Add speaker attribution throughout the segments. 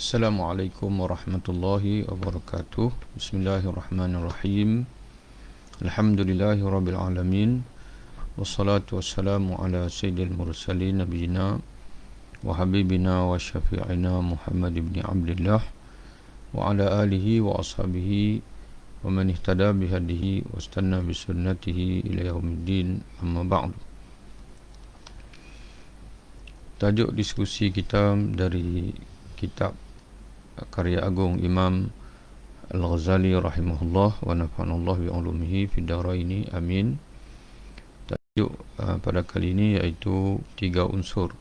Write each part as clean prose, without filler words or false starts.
Speaker 1: Assalamualaikum warahmatullahi wabarakatuh. Bismillahirrahmanirrahim. Alhamdulillahi rabbil alamin. Wassalatu wassalamu ala sayyidil mursalin nabiyina wa habibina wa syafi'ina Muhammad ibn Abdullah wa ala alihi wa ashabihi wa man ihtada bihadihi wa istanna bisunnatihi ila yaumiddin, amma ba'du. Tajuk diskusi kita dari kitab karya agung Imam Al-Ghazali rahimahullah wa nafa'anallah bi ulumihi fid dharaini amin. Tajuk pada kali ini iaitu tiga unsur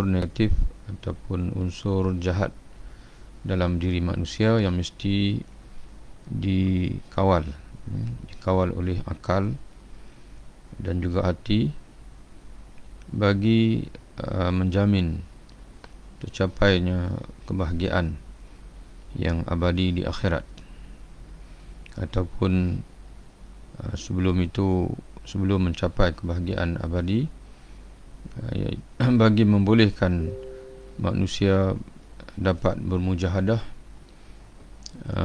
Speaker 1: negatif ataupun unsur jahat dalam diri manusia yang mesti dikawal oleh akal dan juga hati bagi menjamin tercapainya kebahagiaan yang abadi di akhirat, ataupun sebelum mencapai kebahagiaan abadi, bagi membolehkan manusia dapat bermujahadah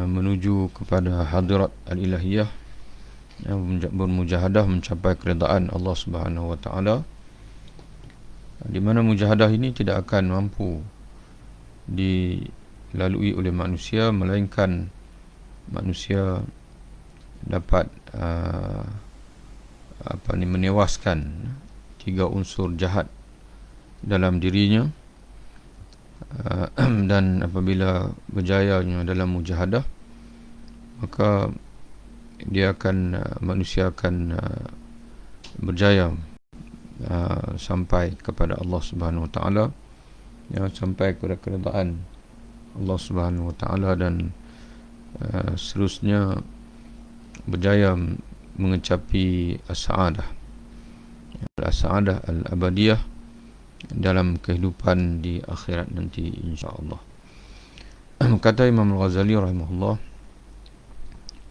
Speaker 1: menuju kepada hadirat al-ilahiyah, bermujahadah mencapai keredaan Allah Subhanahu wa taala, di mana mujahadah ini tidak akan mampu dilalui oleh manusia melainkan manusia dapat menewaskan tiga unsur jahat dalam dirinya, dan apabila berjayanya dalam mujahadah, maka manusia akan berjaya sampai kepada Allah Subhanahu wa taala, sampai kepada keredaan Allah Subhanahu wa taala, dan seterusnya berjaya mengecapi as-sa'adah al-abadiyah dalam kehidupan di akhirat nanti, insya-Allah. Kata Imam Al-Ghazali rahimahullah,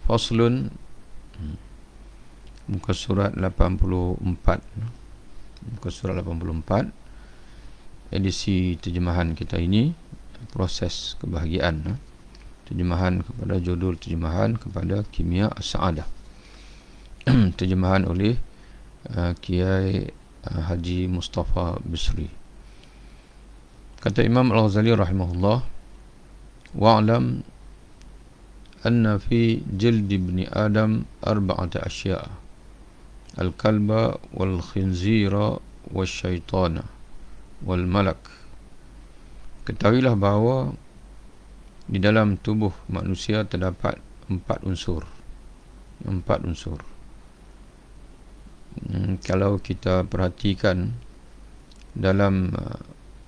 Speaker 1: faslun, muka surat 84, edisi terjemahan kita ini, proses kebahagiaan, terjemahan kepada judul terjemahan kepada Kimia As-Sa'adah, terjemahan oleh Kiai Haji Mustafa Bisri. Kata Imam Al-Ghazali rahimahullah, wa'lam anna fi jildi ibni Adam arba'ata asya', al-kalba wal-khinzira wal-syaitana wal-malak. Ketahuilah bahawa di dalam tubuh manusia terdapat empat unsur. Kalau kita perhatikan dalam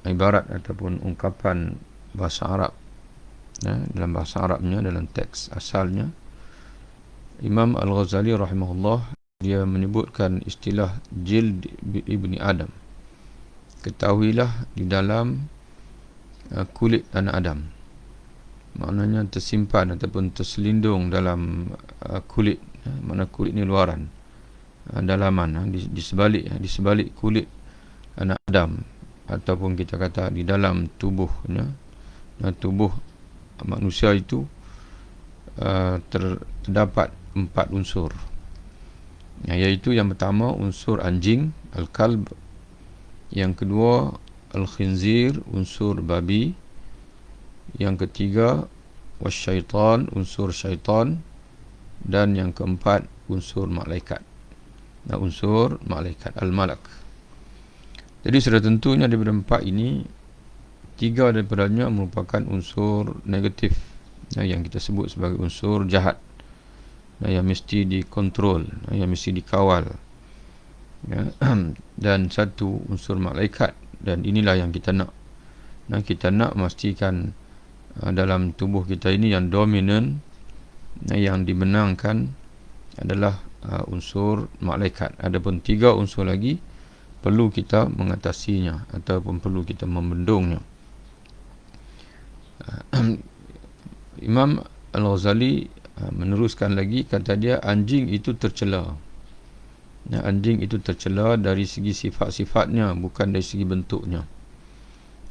Speaker 1: ibarat ataupun ungkapan bahasa Arab, dalam bahasa Arabnya, dalam teks asalnya, Imam Al-Ghazali rahimahullah, dia menyebutkan istilah jild ibni Adam. Ketahuilah di dalam kulit anak Adam, maknanya tersimpan ataupun terselindung dalam kulit, mana kulit ni luaran, dalaman, di sebalik kulit anak Adam, ataupun kita kata di dalam tubuhnya, tubuh manusia itu terdapat empat unsur, iaitu yang pertama unsur anjing, al-kalb; yang kedua al-khinzir, unsur babi; yang ketiga wasyaitan, unsur syaitan; dan yang keempat unsur malaikat, al-malak. Jadi sudah tentunya daripada empat ini, tiga daripadanya merupakan unsur negatif, yang kita sebut sebagai unsur jahat, yang mesti dikontrol, yang mesti dikawal, dan satu unsur malaikat. Dan inilah yang kita nak. Kita nak memastikan dalam tubuh kita ini yang dominan, yang dimenangkan adalah unsur malaikat. Adapun tiga unsur lagi perlu kita mengatasinya ataupun perlu kita membendungnya. Imam Al-Ghazali meneruskan lagi, kata dia, anjing itu tercela. Anjing itu tercela dari segi sifat-sifatnya, bukan dari segi bentuknya.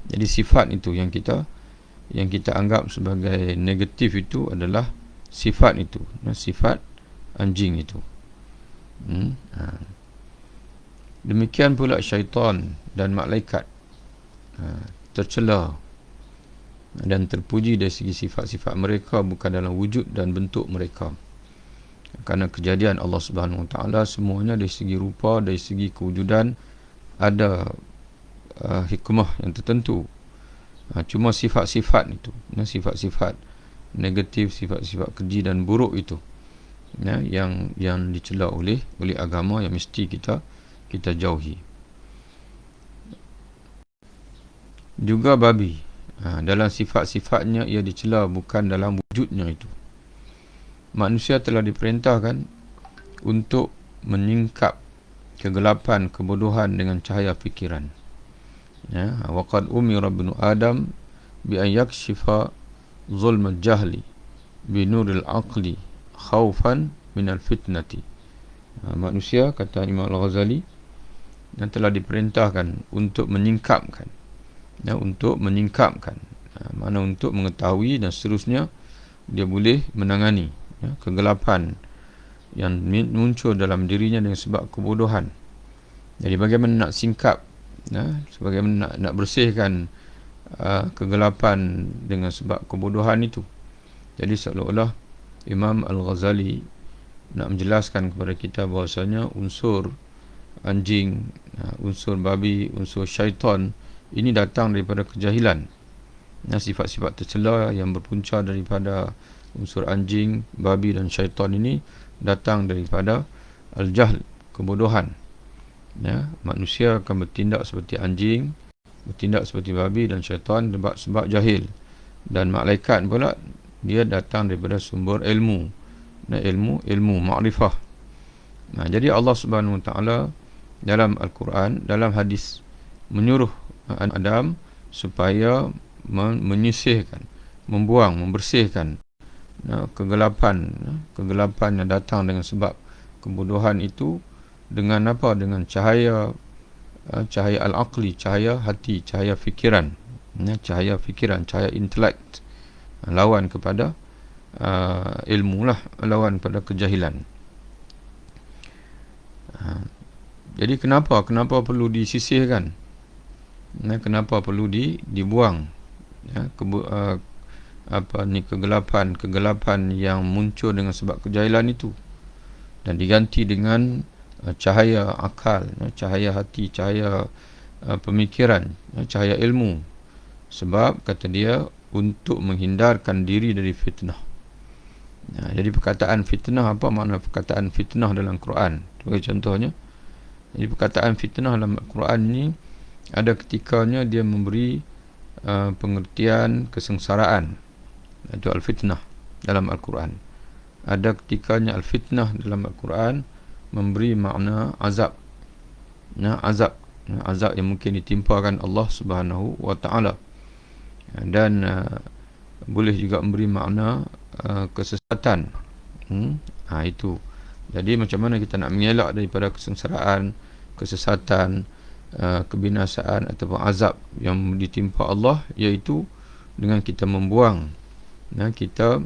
Speaker 1: Jadi sifat itu yang kita anggap sebagai negatif itu adalah sifat itu, sifat anjing itu. Demikian pula syaitan dan malaikat tercela dan terpuji dari segi sifat-sifat mereka, bukan dalam wujud dan bentuk mereka. Kerana kejadian Allah Subhanahu Wa Taala semuanya dari segi rupa, dari segi kewujudan ada hikmah yang tertentu. Cuma sifat-sifat itu, sifat-sifat negatif, sifat-sifat keji dan buruk itu, yang dicela oleh agama, yang mesti kita jauhi. Juga babi, dalam sifat-sifatnya ia dicela, bukan dalam wujudnya itu. Manusia telah diperintahkan untuk menyingkap kegelapan, kebodohan dengan cahaya fikiran. Wa qad umira ibnu Adam bi an yakshifa zulm al-jahli bi nuril aqli khaufan min al-fitnati. Manusia, kata Imam Al-Ghazali, yang telah diperintahkan untuk menyingkapkan, mana untuk mengetahui dan seterusnya dia boleh menangani kegelapan yang muncul dalam dirinya dengan sebab kebodohan. Jadi bagaimana nak singkap, bagaimana nak bersihkan kegelapan dengan sebab kebodohan itu. Jadi seolah-olah Imam Al-Ghazali nak menjelaskan kepada kita bahawasanya unsur anjing, unsur babi, unsur syaitan ini datang daripada kejahilan. Sifat-sifat tercela yang berpunca daripada unsur anjing, babi dan syaitan ini datang daripada al-jahl, kebodohan. Manusia akan bertindak seperti anjing, bertindak seperti babi dan syaitan sebab jahil. Dan malaikat pula, dia datang daripada sumber ilmu, ilmu ma'rifah. Jadi Allah Subhanahu Wa Taala dalam Al-Quran, dalam hadis, menyuruh Adam supaya menyisihkan, membuang, membersihkan kegelapan yang datang dengan sebab kebodohan itu dengan apa? Dengan cahaya al-aqli, cahaya hati, cahaya fikiran, cahaya intelek, lawan kepada ilmu lah, lawan pada kejahilan. Jadi kenapa perlu disisihkan? Kenapa perlu dibuang? Kegelapan yang muncul dengan sebab kejahilan itu, dan diganti dengan cahaya akal, cahaya hati, cahaya pemikiran, cahaya ilmu. Sebab kata dia untuk menghindarkan diri dari fitnah. Jadi perkataan fitnah, apa makna perkataan fitnah dalam Quran? Sebagai contohnya, jadi perkataan fitnah dalam Quran ini ada ketikanya dia memberi pengertian kesengsaraan. Itu al-fitnah dalam Al-Quran. Ada ketikanya al-fitnah dalam Al-Quran memberi makna azab. Azab yang mungkin ditimpakan Allah Subhanahu Wa Taala. Dan boleh juga memberi makna kesesatan. Itu. Jadi macam mana kita nak mengelak daripada kesengsaraan, kesesatan, kebinasaan ataupun azab yang ditimpa Allah, iaitu dengan kita membuang, kita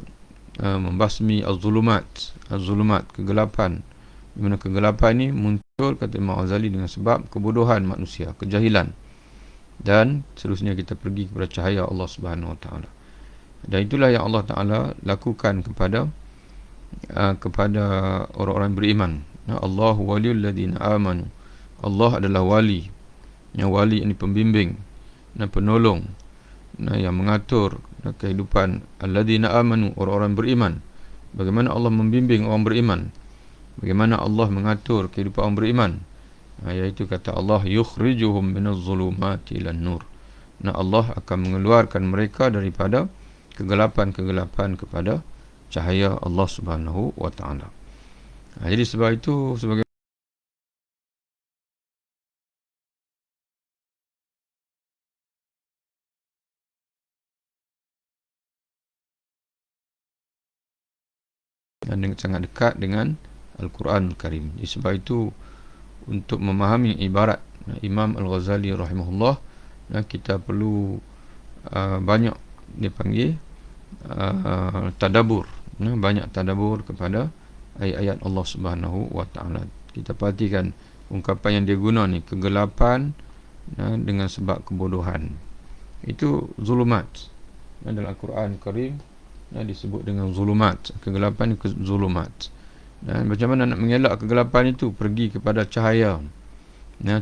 Speaker 1: membasmi az-zulumat, kegelapan. Di mana kegelapan ini muncul, kata Imam Ghazali, dengan sebab kebodohan manusia, kejahilan, dan seterusnya kita pergi kepada cahaya Allah Subhanahu Wa Taala. Dan itulah yang Allah Taala lakukan kepada orang-orang beriman. Allahu waliyul ladzina amanu. Allah adalah wali. Yang wali ini pembimbing dan penolong, yang mengatur kehidupan alladzina amanu, orang-orang beriman. Bagaimana Allah membimbing orang beriman? Bagaimana Allah mengatur kehidupan orang beriman? Iaitu kata Allah, yukhrijuhum minaz zulumati ilan nur. Allah akan mengeluarkan mereka daripada kegelapan-kegelapan kepada cahaya Allah Subhanahu Wa Taala. Jadi sebab itu, sebagai dan sangat dekat dengan Al-Quran Al-Karim. Sebab itu, untuk memahami ibarat Imam Al-Ghazali rahimahullah kita perlu banyak dipanggil tadabbur, banyak tadabbur kepada ayat-ayat Allah Subhanahu wa taala. Kita perhatikan ungkapan yang dia guna ni, kegelapan dengan sebab kebodohan. Itu zulumat. Dalam Al-Quran Karim disebut dengan zulumat. Kegelapan itu zulumat. Dan macam mana nak mengelak kegelapan itu? Pergi kepada cahaya.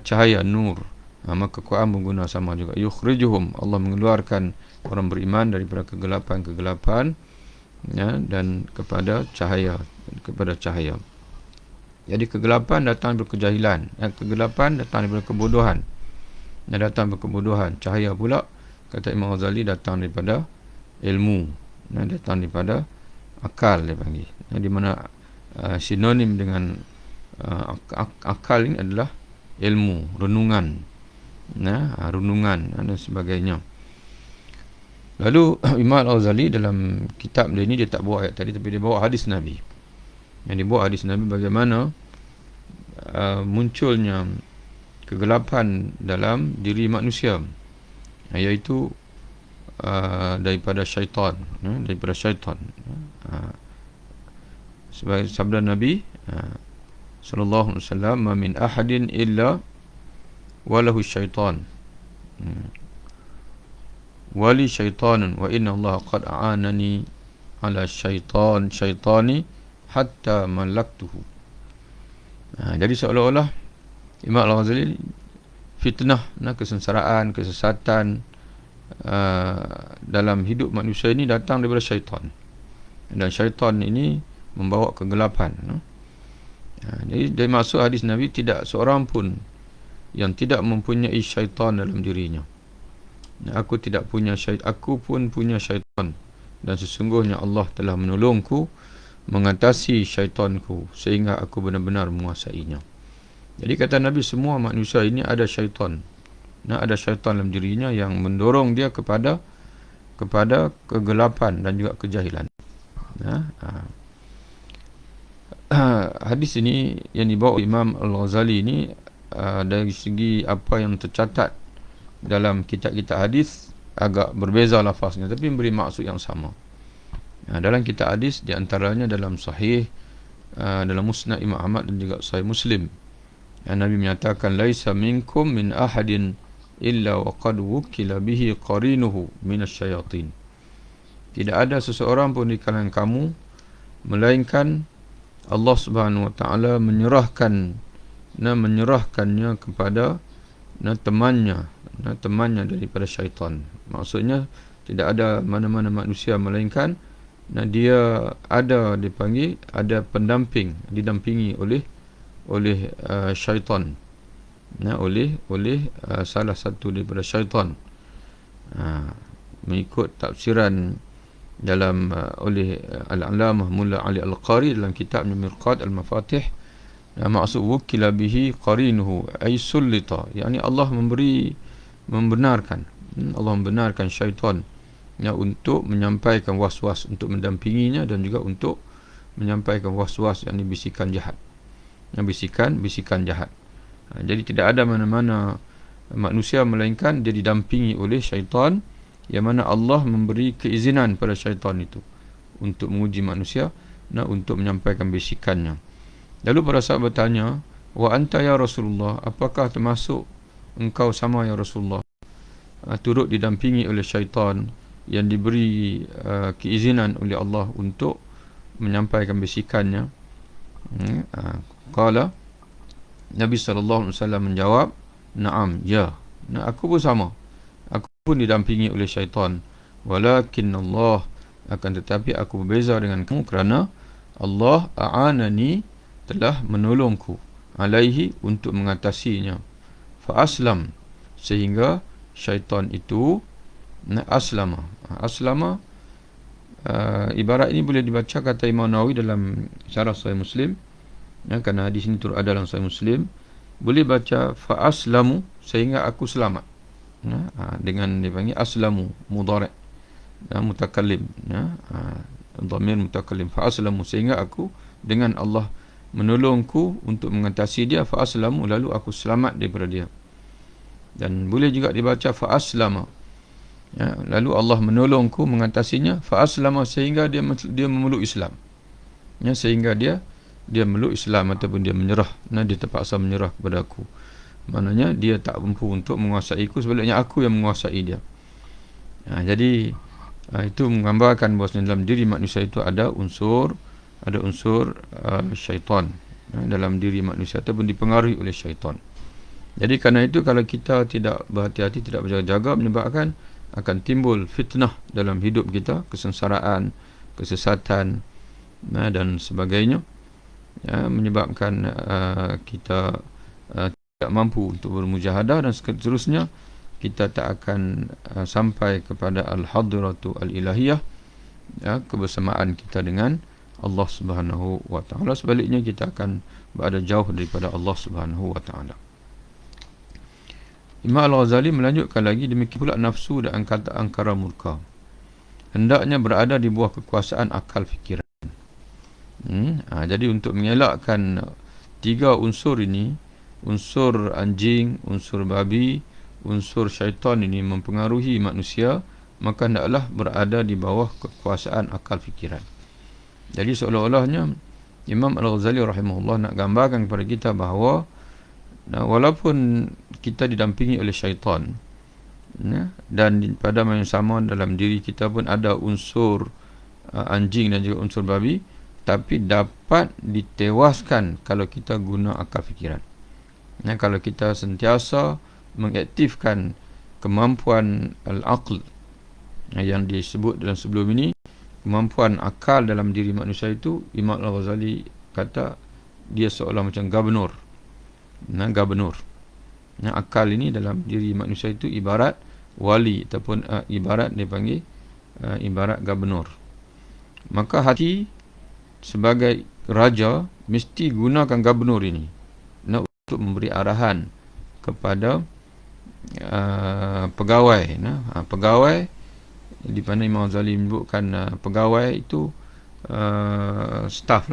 Speaker 1: Cahaya, nur. Maka Quran mengguna sama juga. Yukhrijuhum, Allah mengeluarkan orang beriman daripada kegelapan-kegelapan, dan kepada cahaya. Jadi kegelapan datang daripada kejahilan, kegelapan datang daripada kebodohan, Cahaya pula, kata Imam Ghazali, datang daripada ilmu, datang daripada akal, dia panggil. Di mana sinonim dengan akal ini adalah ilmu, renungan, dan sebagainya. Lalu Imam Al-Ghazali dalam kitab dia ni, dia tak bawa ayat tadi, tapi dia bawa hadis Nabi. Yang dibawa hadis Nabi bagaimana munculnya kegelapan dalam diri manusia, iaitu daripada syaitan, sebagai sabda Nabi sallallahu alaihi wasallam, "Ma min ahadin illa walahu syaitan, wali syaitanun wa inna Allah qad a'anani ala syaitani hatta malaktuhu." Jadi seolah-olah Imam Al-Ghazali fitnah, kesengsaraan, kesesatan dalam hidup manusia ini datang daripada syaitan, dan syaitan ini membawa kegelapan. Jadi dari maksud hadis Nabi, tidak seorang pun yang tidak mempunyai syaitan dalam dirinya. Aku pun punya syaitan, dan sesungguhnya Allah telah menolongku mengatasi syaitanku sehingga aku benar-benar menguasainya. Jadi kata Nabi, semua manusia ini ada syaitan. Ada syaitan dalam dirinya yang mendorong dia kepada kegelapan dan juga kejahilan. Hadis ini yang dibawa Imam Al-Ghazali ini, dari segi apa yang tercatat dalam kitab-kitab hadis agak berbeza lafaznya, tapi memberi maksud yang sama. Dalam kitab hadis, di antaranya dalam Sahih, dalam Musnad Imam Ahmad dan juga Sahih Muslim, Nabi menyatakan, "Laisa minkum min ahadin illa wa qad wukila bihi qarinuhu minasyayatin." Tidak ada seseorang pun di kalangan kamu melainkan Allah Subhanahu wa taala menyerahkannya kepada temannya daripada syaitan. Maksudnya tidak ada mana-mana manusia melainkan dia ada didampingi oleh syaitan, oleh salah satu daripada syaitan. Mengikut tafsiran dalam oleh Al-Alamah Mulla Ali Al-Qari dalam kitabnya Mirqat Al-Mafatih, maksud wukila bihi qarinuhu ay sullita, yakni Allah membenarkan syaitan untuk menyampaikan was-was, untuk mendampinginya, dan juga untuk menyampaikan was-was, yakni bisikan jahat. Bisikan jahat. Jadi tidak ada mana-mana manusia melainkan dia didampingi oleh syaitan, yang mana Allah memberi keizinan pada syaitan itu untuk menguji manusia, untuk menyampaikan bisikannya. Lalu para sahabat bertanya, "Wa anta ya Rasulullah, apakah termasuk engkau sama ya Rasulullah, turut didampingi oleh syaitan yang diberi keizinan oleh Allah untuk menyampaikan bisikannya?" Qala, Nabi sallallahu alaihi wasallam menjawab, "Na'am, ya. Aku pun sama. Aku pun didampingi oleh syaitan. Walakin Allah, akan tetapi aku berbeza dengan kamu kerana Allah a'anani, telah menolongku, alaihi, untuk mengatasinya. Fa aslam, sehingga syaitan itu aslama. Ibarat ini boleh dibaca, kata Imam Nawawi dalam Syarah Sahih Muslim, kerana hadis ini turut ada dalam Sahih Muslim, boleh baca fa aslamu, sehingga aku selamat, dengan dipanggil aslamu mudhari', mutakallim, dhamir mutakallim, fa aslamu, sehingga aku, dengan Allah menolongku untuk mengatasi dia, fa aslamu, lalu aku selamat daripada dia. Dan boleh juga dibaca fa'aslama. Ya, lalu Allah menolongku mengatasinya, fa'aslama, sehingga dia memeluk Islam. Ya, sehingga dia meluk Islam ataupun dia menyerah. Dia terpaksa menyerah kepada aku. Maknanya dia tak mampu untuk menguasaiku, sebaliknya aku yang menguasai dia. Jadi itu menggambarkan bahawa dalam diri manusia itu ada unsur syaitan, dalam diri manusia ataupun dipengaruhi oleh syaitan. Jadi kerana itu kalau kita tidak berhati-hati, tidak berjaga-jaga, menyebabkan akan timbul fitnah dalam hidup kita, kesengsaraan, kesesatan dan sebagainya, menyebabkan kita tidak mampu untuk bermujahadah, dan seterusnya kita tak akan sampai kepada al-hadratu al-ilahiyah, kebersamaan kita dengan Allah Subhanahu wa taala. Sebaliknya kita akan berada jauh daripada Allah Subhanahu wa taala. Imam Al-Ghazali melanjutkan lagi, demikian pula nafsu dan angkara murka hendaknya berada di bawah kekuasaan akal fikiran. Jadi untuk mengelakkan tiga unsur ini, unsur anjing, unsur babi, unsur syaitan ini mempengaruhi manusia, maka hendaklah berada di bawah kekuasaan akal fikiran. Jadi seolah-olahnya Imam Al-Ghazali rahimahullah nak gambarkan kepada kita bahawa walaupun kita didampingi oleh syaitan, dan pada masa yang sama dalam diri kita pun ada unsur anjing dan juga unsur babi, tapi dapat ditewaskan kalau kita guna akal fikiran. Kalau kita sentiasa mengaktifkan kemampuan al-aql yang disebut dalam sebelum ini, kemampuan akal dalam diri manusia itu, Imam Al-Ghazali kata dia seolah macam gubernur. Akal ini dalam diri manusia itu ibarat wali, ataupun ibarat dia panggil ibarat gubernur. Maka hati sebagai raja mesti gunakan gubernur ini untuk memberi arahan kepada pegawai. Pegawai di mana Imam Ghazali menyebutkan pegawai itu staff,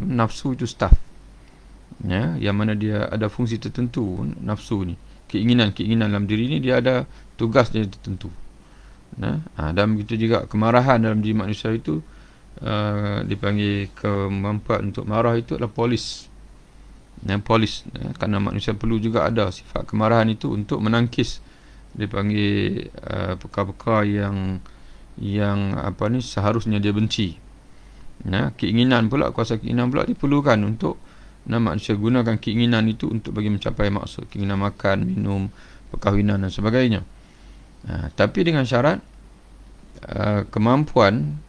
Speaker 1: nafsu itu staff. Yang mana dia ada fungsi tertentu, nafsu ni, keinginan dalam diri ni dia ada tugas dia tertentu. Dan begitu juga kemarahan dalam diri manusia itu dipanggil kemampuan untuk marah, itu adalah polis. Kerana manusia perlu juga ada sifat kemarahan itu untuk menangkis, dipanggil perkara-perkara yang seharusnya dia benci. Keinginan pula, kuasa keinginan pula diperlukan untuk manusia gunakan keinginan itu untuk bagi mencapai maksud, keinginan makan, minum, perkahwinan dan sebagainya. Tapi dengan syarat kemampuan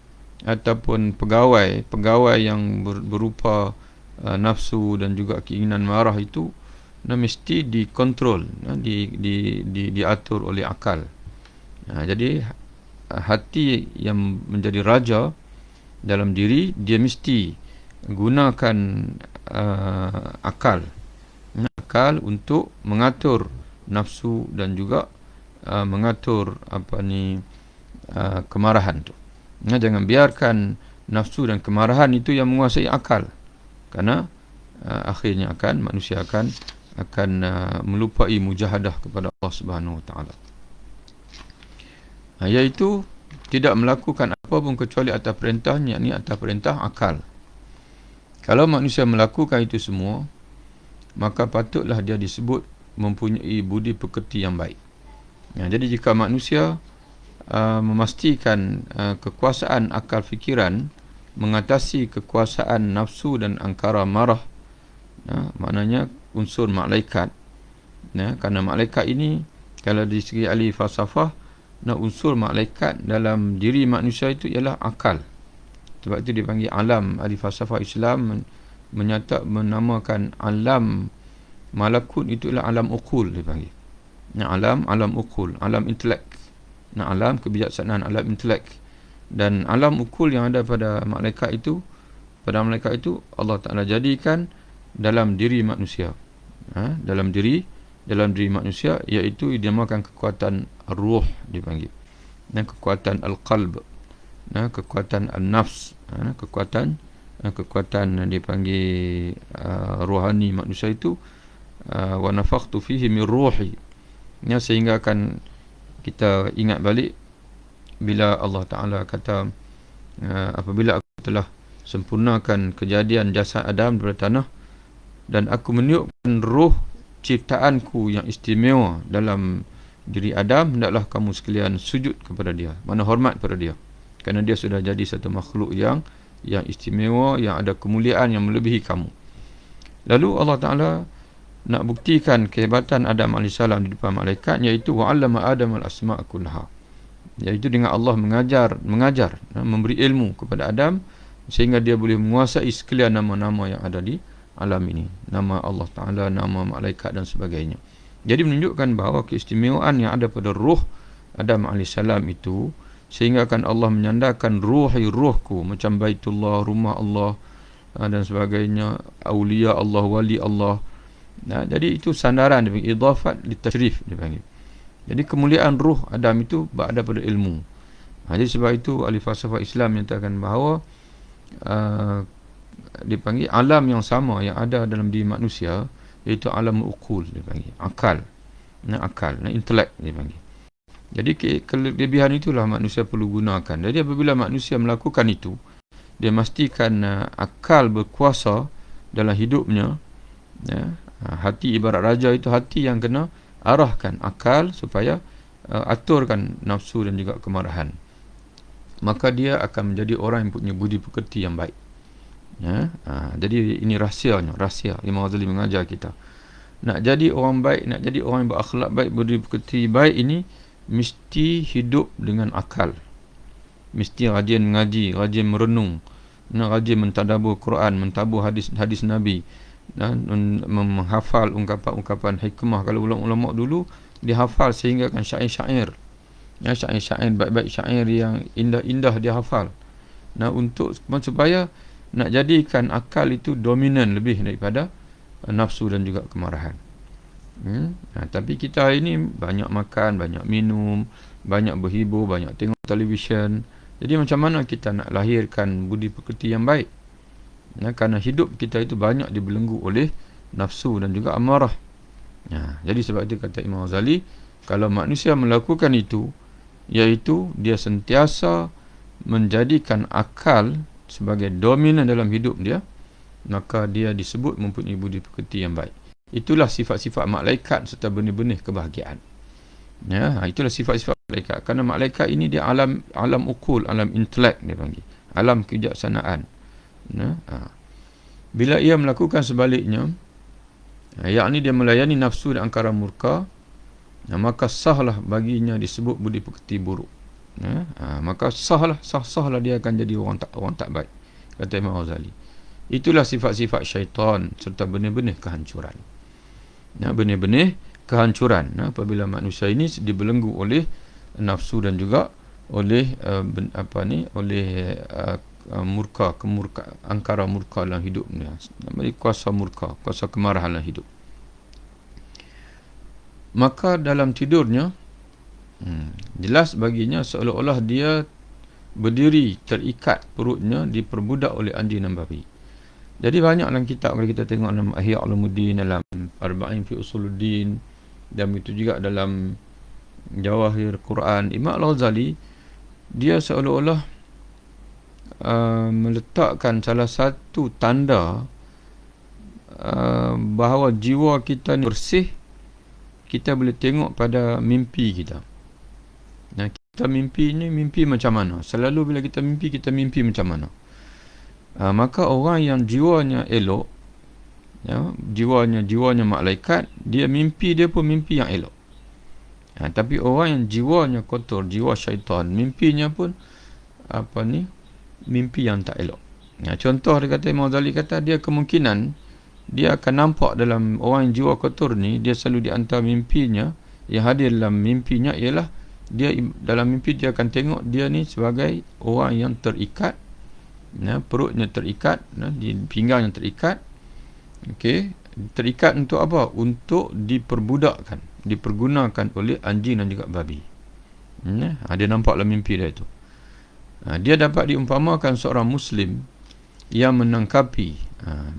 Speaker 1: ataupun pegawai yang berupa nafsu dan juga keinginan marah itu mesti dikontrol, diatur oleh akal. Jadi hati yang menjadi raja dalam diri, dia mesti gunakan akal untuk mengatur nafsu dan juga mengatur kemarahan tu. Jangan biarkan nafsu dan kemarahan itu yang menguasai akal, kerana akhirnya manusia akan melupai mujahadah kepada Allah Subhanahu wa taala. Iaitu tidak melakukan apa pun kecuali atas perintahnya, yakni atas perintah akal. Kalau manusia melakukan itu semua, maka patutlah dia disebut mempunyai budi pekerti yang baik. Jadi jika manusia memastikan kekuasaan akal fikiran mengatasi kekuasaan nafsu dan angkara marah, maknanya unsur malaikat. Kerana malaikat ini, kalau di segi ahli falsafah, unsur malaikat dalam diri manusia itu ialah akal. Sebab itu dipanggil alam. Ahli falsafah Islam menamakan alam malakut itu ialah alam uqul, dipanggil. Alam uqul, alam intelek. Alam kebijaksanaan, alam intelek. Dan alam uqul yang ada pada malaikat itu, Allah Ta'ala jadikan dalam diri manusia. Dalam diri manusia, iaitu dinamakan kekuatan ruh, dipanggil. Dan kekuatan al-qalb, kekuatan al-nafs, kekuatan dipanggil rohani manusia itu. Wa nafakhtu fihi min ruhi, Ya, sehingga akan kita ingat balik bila Allah Ta'ala kata, apabila aku telah sempurnakan kejadian jasad Adam daripada tanah, dan aku meniupkan roh ciptaanku yang istimewa dalam diri Adam, hendaklah kamu sekalian sujud kepada dia, mana hormat kepada dia, kerana dia sudah jadi satu makhluk yang istimewa, yang ada kemuliaan yang melebihi kamu. Lalu Allah Ta'ala nak buktikan kehebatan Adam AS di depan malaikat, iaitu wa'allama Adam al-asma' kullaha, iaitu dengan Allah mengajar, memberi ilmu kepada Adam sehingga dia boleh menguasai sekalian nama-nama yang ada di alam ini, nama Allah Ta'ala, nama malaikat dan sebagainya. Jadi menunjukkan bahawa keistimewaan yang ada pada ruh Adam AS itu, sehingga akan Allah menyandarkan ruhku, macam Baitullah, rumah Allah dan sebagainya, awliya Allah, wali Allah. Jadi itu sandaran, idafat litashrif dipanggil. Jadi kemuliaan ruh Adam itu berada pada ilmu. Jadi sebab itu ahli falsafah Islam menyatakan bahawa dipanggil alam yang sama yang ada dalam diri manusia, iaitu alam uqul, dipanggil akal, intelek dipanggil. Jadi kelebihan itulah manusia perlu gunakan. Jadi apabila manusia melakukan itu, dia mestikan akal berkuasa dalam hidupnya. Hati ibarat raja, itu hati yang kena arahkan akal supaya aturkan nafsu dan juga kemarahan. Maka dia akan menjadi orang yang punya budi pekerti yang baik. Jadi ini rahsia Imam Ghazali mengajar kita. Nak jadi orang baik, nak jadi orang yang berakhlak baik, budi pekerti baik, ini mesti hidup dengan akal. Mesti rajin mengaji, rajin merenung, rajin mentadabbur Quran, mentadabbur hadis Nabi, dan menghafal ungkapan-ungkapan hikmah. Kalau ulama-ulama dulu dia hafal sehingga kan syair-syair, syair-syair baik-baik, syair yang indah-indah dia hafal. Untuk supaya nak jadikan akal itu dominan lebih daripada nafsu dan juga kemarahan. Tapi kita ini banyak makan, banyak minum, banyak berhibur, banyak tengok televisyen. Jadi macam mana kita nak lahirkan budi pekerti yang baik? Kerana hidup kita itu banyak dibelenggu oleh nafsu dan juga amarah. Jadi sebab itu kata Imam Ghazali, kalau manusia melakukan itu, iaitu dia sentiasa menjadikan akal sebagai dominan dalam hidup dia, maka dia disebut mempunyai budi pekerti yang baik. Itulah sifat-sifat malaikat serta benih-benih kebahagiaan. Itulah sifat-sifat malaikat. Kerana malaikat ini dia alam ukul, alam intelek dia panggil, alam kejaksanaan. Bila ia melakukan sebaliknya, yakni dia melayani nafsu dan angkara murka, maka sahlah baginya disebut budi pekerti buruk. Maka sahlah dia akan jadi orang tak baik, kata Imam Ghazali. Itulah sifat-sifat syaitan serta benih-benih kehancuran. Benih-benih kehancuran apabila manusia ini dibelenggu oleh nafsu dan juga oleh kemurka, angkara murka dalam hidupnya, kuasa murka, kuasa kemarahan dalam hidup. Maka dalam tidurnya, jelas baginya seolah-olah dia berdiri terikat, perutnya diperbudak oleh anjing dan babi. Jadi banyak dalam kitab, kalau kita tengok dalam Ihya Ulumuddin, dalam Arba'in fi Usuluddin, dan itu juga dalam Jawahir Quran, Imam Al-Ghazali dia seolah-olah meletakkan salah satu tanda bahawa jiwa kita ni bersih. Kita boleh tengok pada mimpi kita. Kita mimpi macam mana? Selalu bila kita mimpi macam mana? Maka orang yang jiwanya elok, jiwanya malaikat, dia pun mimpi yang elok. Tapi orang yang jiwanya kotor, jiwa syaitan, mimpinya pun mimpi yang tak elok. Contoh dia kata, Imam Ghazali kata, dia kemungkinan dia akan nampak dalam orang yang jiwa kotor ni, dia selalu di antara mimpinya, yang hadir dalam mimpinya ialah dia dalam mimpi dia akan tengok dia ni sebagai orang yang terikat, perutnya terikat, di pinggang yang terikat. Terikat untuk apa? Untuk diperbudakkan, dipergunakan oleh anjing dan juga babi. Dia nampak dalam mimpi dia itu. Dia dapat diumpamakan seorang Muslim yang menangkapi,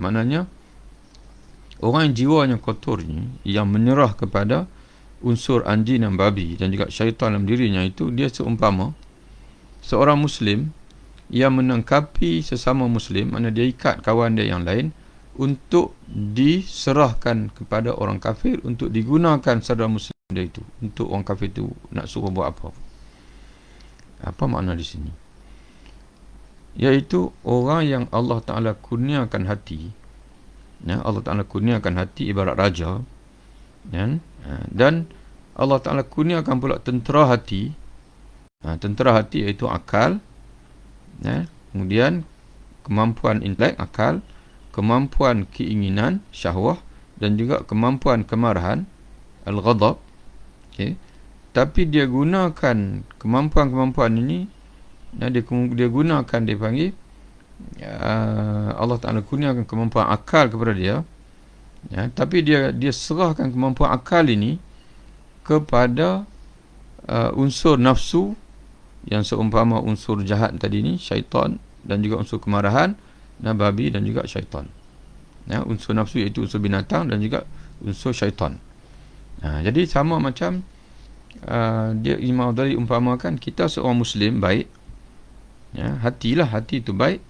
Speaker 1: maknanya orang yang jiwanya kotor ni, yang menyerah kepada unsur anjing dan babi dan juga syaitan dalam dirinya itu, dia seumpama seorang Muslim yang menangkapi sesama Muslim, mana dia ikat kawan dia yang lain untuk diserahkan kepada orang kafir untuk digunakan saudara Muslim dia itu, untuk orang kafir itu nak suruh buat apa. Apa makna di sini? Iaitu orang yang Allah Ta'ala kurniakan hati, ya, Allah Ta'ala kurniakan hati ibarat raja, ya, dan Allah Ta'ala kurniakan pula tentera hati. Tentera hati iaitu akal, ya, kemudian kemampuan intelek, akal, kemampuan keinginan, syahwah, dan juga kemampuan kemarahan, al-ghadab. Okay. Tapi dia gunakan kemampuan-kemampuan ini, dia gunakan, dia panggil, Allah Ta'ala kurniakan kemampuan akal kepada dia, ya, tapi dia serahkan kemampuan akal ini kepada unsur nafsu yang seumpama unsur jahat tadi ni, syaitan, dan juga unsur kemarahan, dan babi, dan juga syaitan. Ya, unsur nafsu iaitu unsur binatang dan juga unsur syaitan. Jadi sama macam dia Imam Ghazali umpamakan kita seorang Muslim baik, ya, hati itu baik.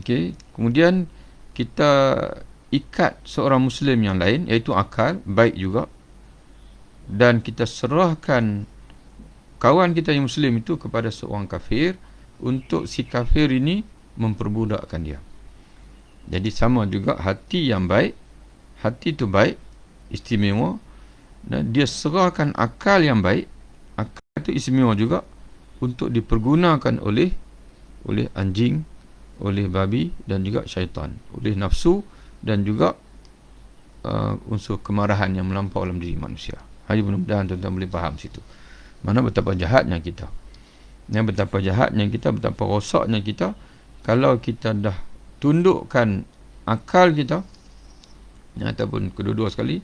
Speaker 1: Okey, kemudian kita ikat seorang Muslim yang lain iaitu akal baik juga, dan kita serahkan kawan kita yang Muslim itu kepada seorang kafir untuk si kafir ini memperbudakkan dia. Jadi sama juga hati yang baik, hati itu baik, istimewa, dan dia serahkan akal yang baik, akal itu istimewa juga, untuk dipergunakan oleh anjing, oleh babi, dan juga syaitan, oleh nafsu, dan juga unsur kemarahan yang melampau dalam diri manusia. Hari mudah-mudahan tuan-tuan boleh faham situ. Mana betapa jahatnya kita. Betapa jahatnya kita, betapa rosaknya kita kalau kita dah tundukkan akal kita, ataupun kedua-dua sekali,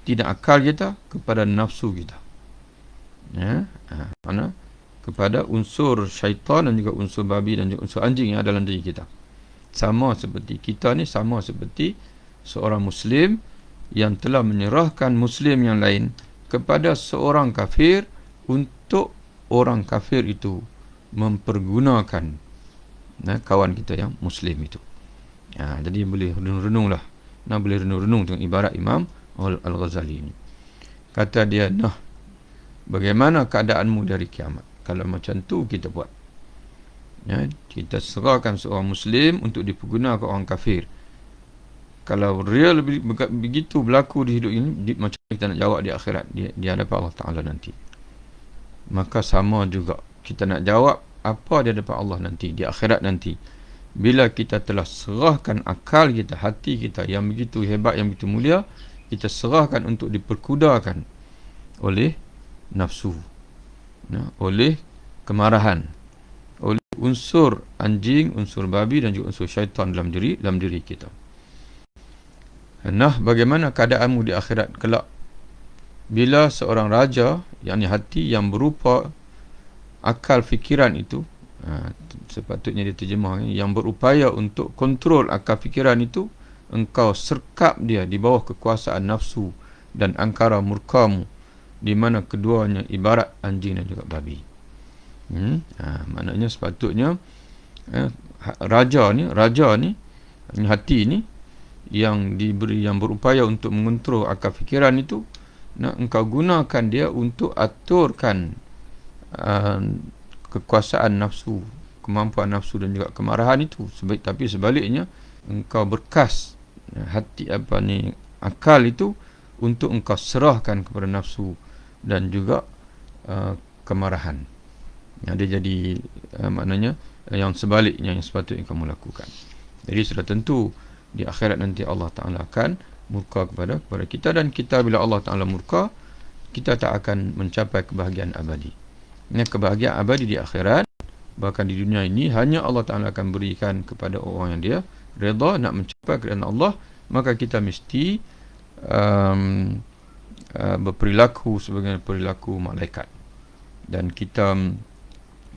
Speaker 1: tidak akal kita kepada nafsu kita. Mana kepada unsur syaitan dan juga unsur babi dan juga unsur anjing yang ada dalam diri kita. Sama seperti kita ni, sama seperti seorang Muslim yang telah menyerahkan Muslim yang lain kepada seorang kafir untuk orang kafir itu mempergunakan kawan kita yang Muslim itu. Jadi boleh renung-renunglah. Boleh renung-renung tengok ibarat Imam Al-Ghazali ini. Kata dia, bagaimana keadaanmu dari kiamat kalau macam tu kita buat? Kita serahkan seorang Muslim untuk dipergunakan orang kafir. Kalau real begitu berlaku di hidup ini, macam kita nak jawab di akhirat, di hadapan Allah Ta'ala nanti. Maka sama juga kita nak jawab apa di hadapan Allah nanti, di akhirat nanti, bila kita telah serahkan akal kita, hati kita yang begitu hebat, yang begitu mulia, kita serahkan untuk diperkudakan oleh nafsu, oleh kemarahan, oleh unsur anjing, unsur babi, dan juga unsur syaitan dalam diri kita. Bagaimana keadaanmu di akhirat kelak bila seorang raja, yakni hati yang berupa akal fikiran itu, sepatutnya diterjemah, yang berupaya untuk kontrol akal fikiran itu, engkau serkap dia di bawah kekuasaan nafsu dan angkara murkamu, di mana keduanya ibarat anjing dan juga babi. Maknanya sepatutnya raja ni, hati ni yang berupaya untuk mengontrol akal fikiran itu, engkau gunakan dia untuk aturkan kekuasaan nafsu, kemampuan nafsu dan juga kemarahan itu. Tapi sebaliknya, engkau berkas hati akal itu untuk engkau serahkan kepada nafsu dan juga kemarahan. Dia jadi maknanya yang sebaliknya yang sepatutnya kamu lakukan. Jadi sudah tentu di akhirat nanti Allah Ta'ala akan murka kepada kita, dan kita bila Allah Ta'ala murka, kita tak akan mencapai kebahagiaan abadi. Kebahagiaan abadi di akhirat, bahkan di dunia ini, hanya Allah Ta'ala akan berikan kepada orang yang dia redha nak mencapai keridhaan Allah. Maka kita mesti berperilaku sebagai perilaku malaikat, dan kita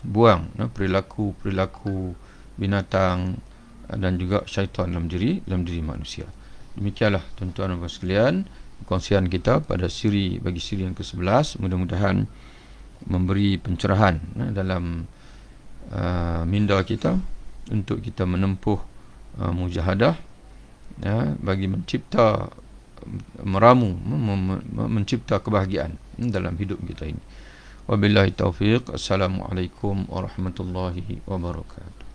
Speaker 1: buang perilaku binatang dan juga syaitan dalam diri manusia. Demikianlah tuan-tuan dan puan sekalian, perkongsian kita pada bagi siri yang ke-11. Mudah-mudahan memberi pencerahan dalam minda kita untuk kita menempuh mujahadah, bagi mencipta kebahagiaan dalam hidup kita ini. Wabillahi taufiq. Assalamualaikum warahmatullahi wabarakatuh.